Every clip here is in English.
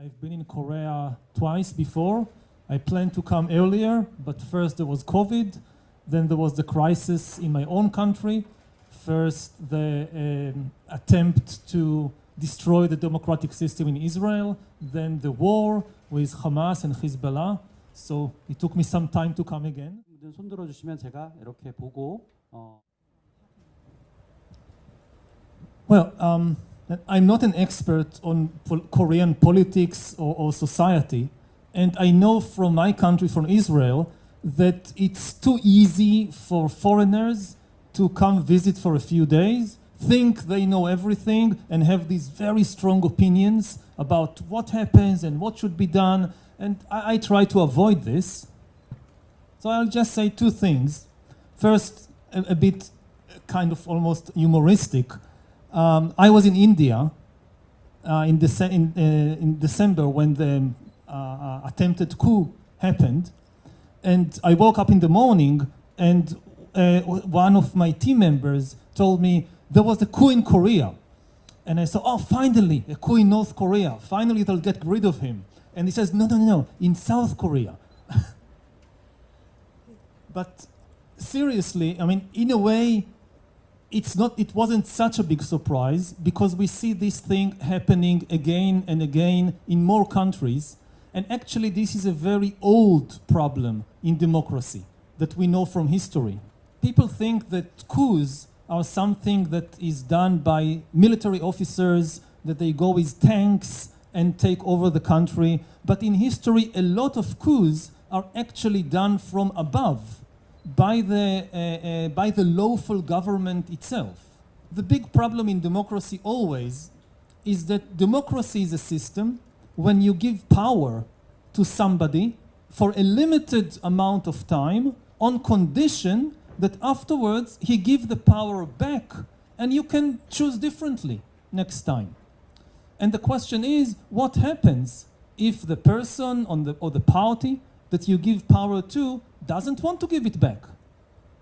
I've been in Korea twice before. I planned to come earlier, but first there was COVID, then there was the crisis in my own country. First, the attempt to destroy the democratic system in Israel, then the war with Hamas and Hezbollah. So it took me some time to come again. 손 들어주시면 제가 이렇게 보고 Well, I'm not an expert on Korean politics or society, and I know from my country, from Israel, that it's too easy for foreigners to come visit for a few days, think they know everything, and have these very strong opinions about what happens and what should be done, and I try to avoid this. So I'll just say two things. First, a bit kind of almost humoristic. I was in India in December when the attempted coup happened, and I woke up in the morning and one of my team members told me there was a coup in Korea. And I said, oh, finally, a coup in North Korea. Finally, they'll get rid of him. And he says, no, in South Korea. But seriously, I mean, in a way, it wasn't such a big surprise because we see this thing happening again and again in more countries. And actually, this is a very old problem in democracy that we know from history. People think that coups are something that is done by military officers, that they go with tanks and take over the country. But in history, a lot of coups are actually done from above, by the lawful government itself. The big problem in democracy always is that democracy is a system when you give power to somebody for a limited amount of time on condition that afterwards he give the power back and you can choose differently next time. And the question is, what happens if the person or the party that you give power to doesn't want to give it back?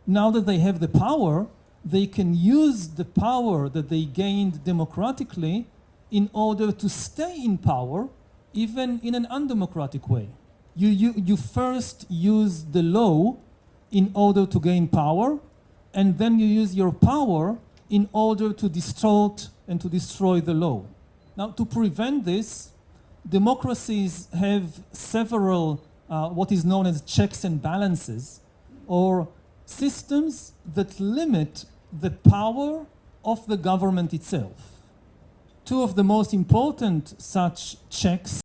Now that they have the power, they can use the power that they gained democratically in order to stay in power, even in an undemocratic way. You first use the law in order to gain power, and then you use your power in order to distort and to destroy the law. Now, to prevent this, democracies have several what is known as checks and balances, or systems that limit the power of the government itself. Two of the most important such checks